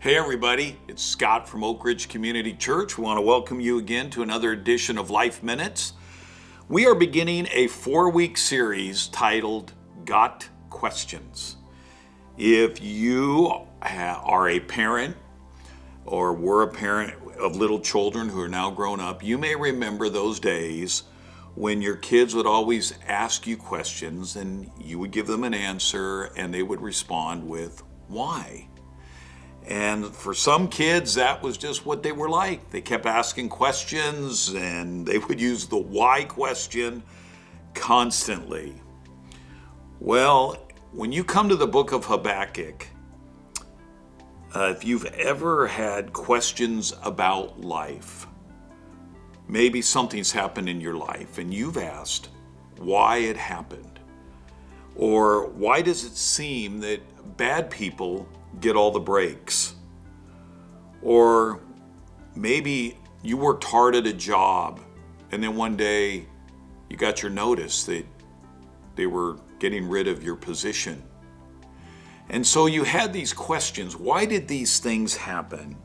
Hey everybody, it's Scott from Oak Ridge Community Church. We want to welcome you again to another edition of Life Minutes. We are beginning a 4-week series titled Got Questions. If you are a parent or were a parent of little children who are now grown up, you may remember those days when your kids would always ask you questions and you would give them an answer and they would respond with, "Why?" And for some kids, that was just what they were like. They kept asking questions and they would use the why question constantly. Well, when you come to the book of Habakkuk, if you've ever had questions about life, maybe something's happened in your life and you've asked why it happened, or why does it seem that bad people get all the breaks? Or maybe you worked hard at a job and then one day you got your notice that they were getting rid of your position. And so you had these questions. Why did these things happen?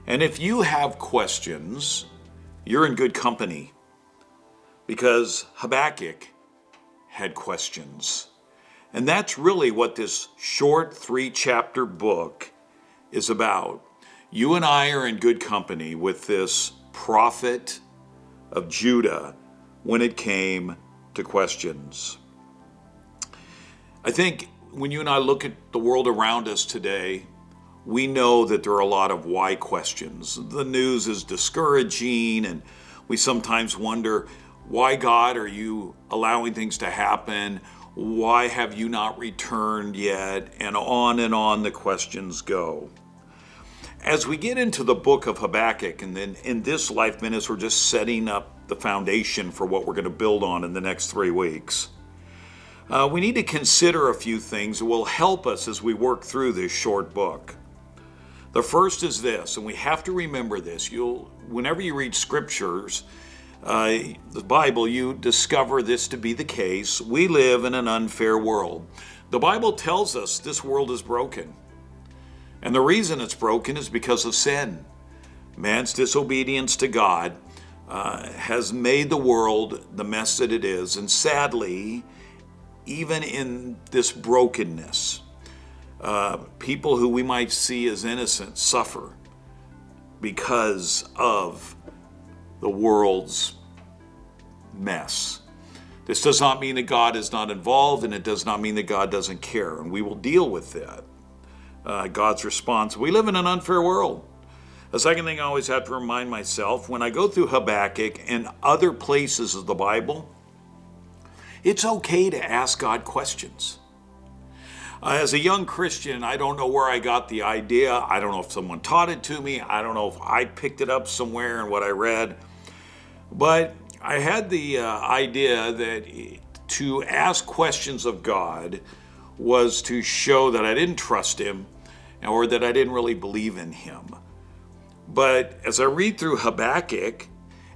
And if you have questions, you're in good company, because Habakkuk had questions. And that's really what this short 3-chapter book is about. You and I are in good company with this prophet of Judah when it came to questions. I think when you and I look at the world around us today, we know that there are a lot of why questions. The news is discouraging, and we sometimes wonder, why, God, are you allowing things to happen? Why have you not returned yet? And on the questions go. As we get into the book of Habakkuk, and then in this Life Minutes, we're just setting up the foundation for what we're going to build on in the next 3 weeks. We need to consider a few things that will help us as we work through this short book. The first is this, and we have to remember this. Whenever you read scriptures, the Bible, you discover this to be the case. We live in an unfair world. The Bible tells us this world is broken. And the reason it's broken is because of sin. Man's disobedience to God has made the world the mess that it is. And sadly, even in this brokenness, people who we might see as innocent suffer because of the world's mess. This does not mean that God is not involved, and it does not mean that God doesn't care, and we will deal with that. God's response: we live in an unfair world. The second thing I always have to remind myself when I go through Habakkuk and other places of the Bible, it's okay to ask God questions. As a young Christian, I don't know where I got the idea. I don't know if someone taught it to me. I don't know if I picked it up somewhere in what I read. But I had the idea that to ask questions of God was to show that I didn't trust him or that I didn't really believe in him. But as I read through Habakkuk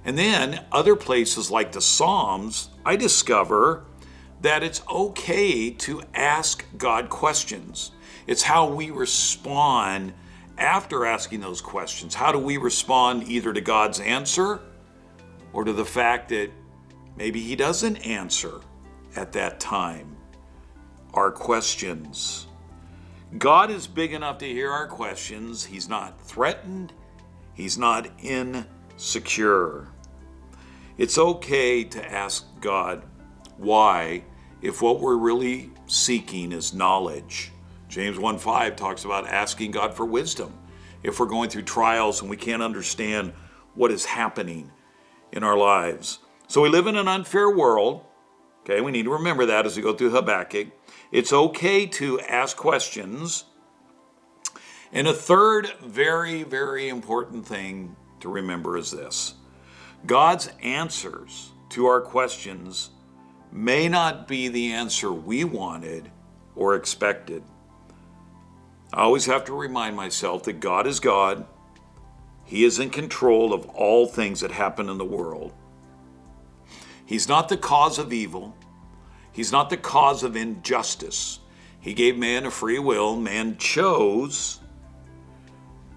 and then other places like the Psalms, I discover that it's okay to ask God questions. It's how we respond after asking those questions. How do we respond either to God's answer or to the fact that maybe he doesn't answer at that time our questions? God is big enough to hear our questions. He's not threatened. He's not insecure. It's okay to ask God why if what we're really seeking is knowledge. James 1:5 talks about asking God for wisdom if we're going through trials and we can't understand what is happening in our lives. So we live in an unfair world. Okay, we need to remember that as we go through Habakkuk. It's okay to ask questions. And a third very, very important thing to remember is this: God's answers to our questions may not be the answer we wanted or expected. I always have to remind myself that God is God. He is in control of all things that happen in the world. He's not the cause of evil. He's not the cause of injustice. He gave man a free will. Man chose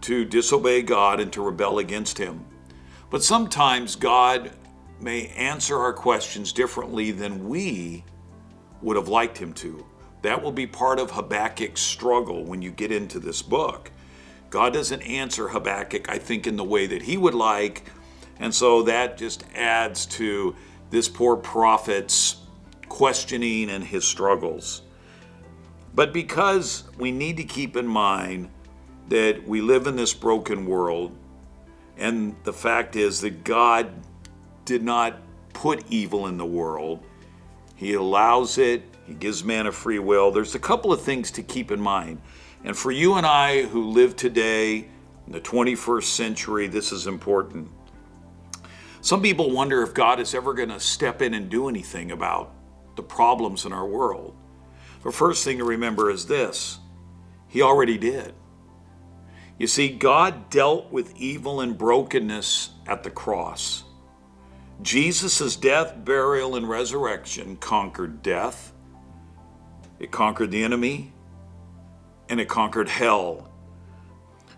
to disobey God and to rebel against him. But sometimes God may answer our questions differently than we would have liked him to. That will be part of Habakkuk's struggle when you get into this book. God doesn't answer Habakkuk, I think, in the way that he would like, and so that just adds to this poor prophet's questioning and his struggles. But because we need to keep in mind that we live in this broken world, and the fact is that God did not put evil in the world. He allows it. He gives man a free will. There's a couple of things to keep in mind. And for you and I who live today in the 21st century, this is important. Some people wonder if God is ever going to step in and do anything about the problems in our world. The first thing to remember is this: he already did. You see, God dealt with evil and brokenness at the cross. Jesus' death, burial, and resurrection conquered death. It conquered the enemy, and it conquered hell.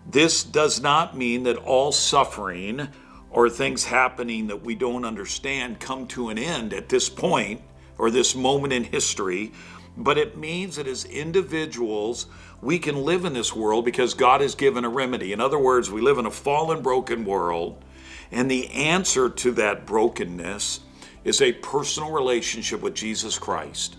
This does not mean that all suffering or things happening that we don't understand come to an end at this point or this moment in history, but it means that as individuals, we can live in this world because God has given a remedy. In other words, we live in a fallen, broken world, and the answer to that brokenness is a personal relationship with Jesus Christ.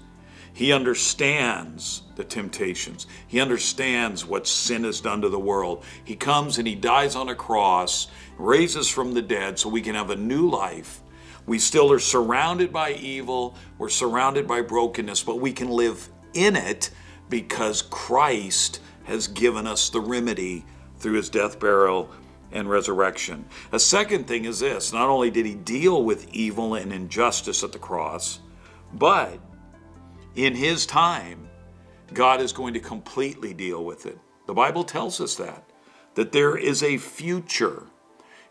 He understands the temptations. He understands what sin has done to the world. He comes and he dies on a cross, raises from the dead so we can have a new life. We still are surrounded by evil. We're surrounded by brokenness, but we can live in it because Christ has given us the remedy through his death, burial, and resurrection. A second thing is this: not only did he deal with evil and injustice at the cross, but in his time, God is going to completely deal with it. The Bible tells us that there is a future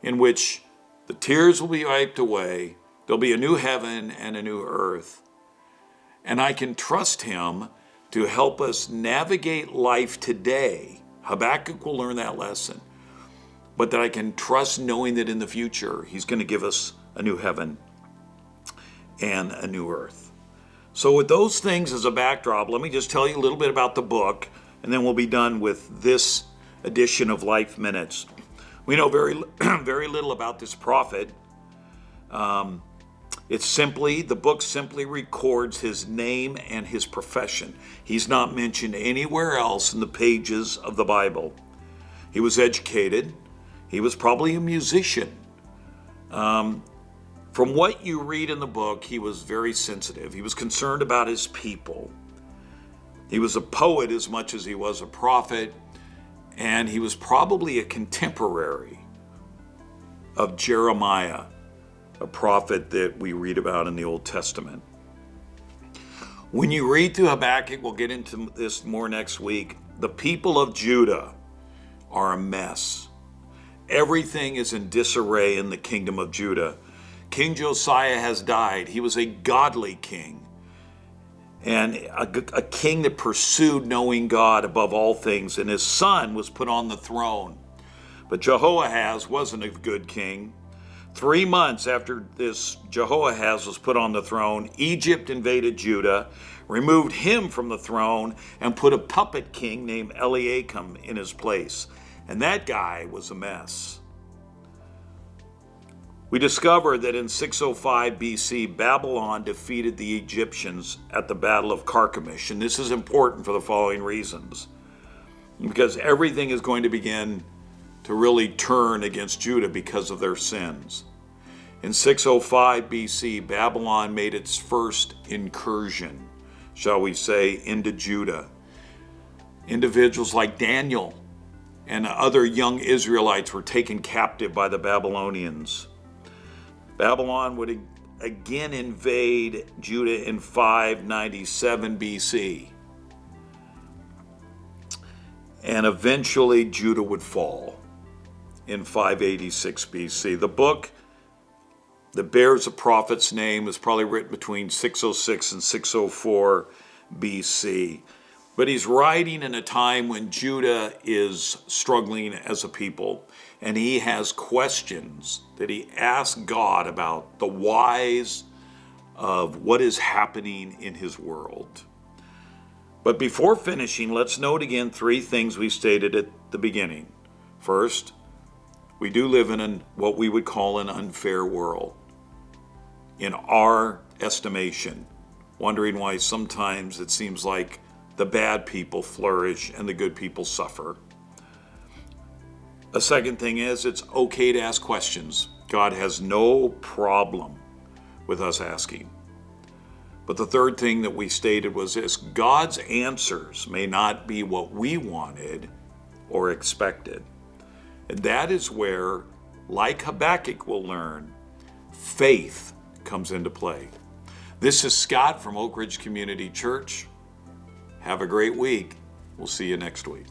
in which the tears will be wiped away. There'll be a new heaven and a new earth. And I can trust him to help us navigate life today. Habakkuk will learn that lesson. But that I can trust knowing that in the future, he's going to give us a new heaven and a new earth. So with those things as a backdrop, let me just tell you a little bit about the book, and then we'll be done with this edition of Life Minutes. We know very, very little about this prophet. The book simply records his name and his profession. He's not mentioned anywhere else in the pages of the Bible. He was educated. He was probably a musician. From what you read in the book, he was very sensitive. He was concerned about his people. He was a poet as much as he was a prophet, and he was probably a contemporary of Jeremiah, a prophet that we read about in the Old Testament. When you read through Habakkuk, we'll get into this more next week, the people of Judah are a mess. Everything is in disarray in the kingdom of Judah. King Josiah has died. He was a godly king, and a king that pursued knowing God above all things, and his son was put on the throne. But Jehoahaz wasn't a good king. 3 months after this Jehoahaz was put on the throne, Egypt invaded Judah, removed him from the throne, and put a puppet king named Eliakim in his place. And that guy was a mess. We discover that in 605 BC, Babylon defeated the Egyptians at the Battle of Carchemish. And this is important for the following reasons. Because everything is going to begin to really turn against Judah because of their sins. In 605 BC, Babylon made its first incursion, shall we say, into Judah. Individuals like Daniel and other young Israelites were taken captive by the Babylonians. Babylon would again invade Judah in 597 BC. And eventually Judah would fall in 586 BC. The book that bears the prophet's name was probably written between 606 and 604 BC. But he's writing in a time when Judah is struggling as a people, and he has questions that he asks God about the whys of what is happening in his world. But before finishing, let's note again three things we stated at the beginning. First, we do live in what we would call an unfair world, in our estimation, wondering why sometimes it seems like the bad people flourish and the good people suffer. A second thing is it's okay to ask questions. God has no problem with us asking. But the third thing that we stated was this: God's answers may not be what we wanted or expected. And that is where, like Habakkuk will learn, faith comes into play. This is Scott from Oak Ridge Community Church. Have a great week. We'll see you next week.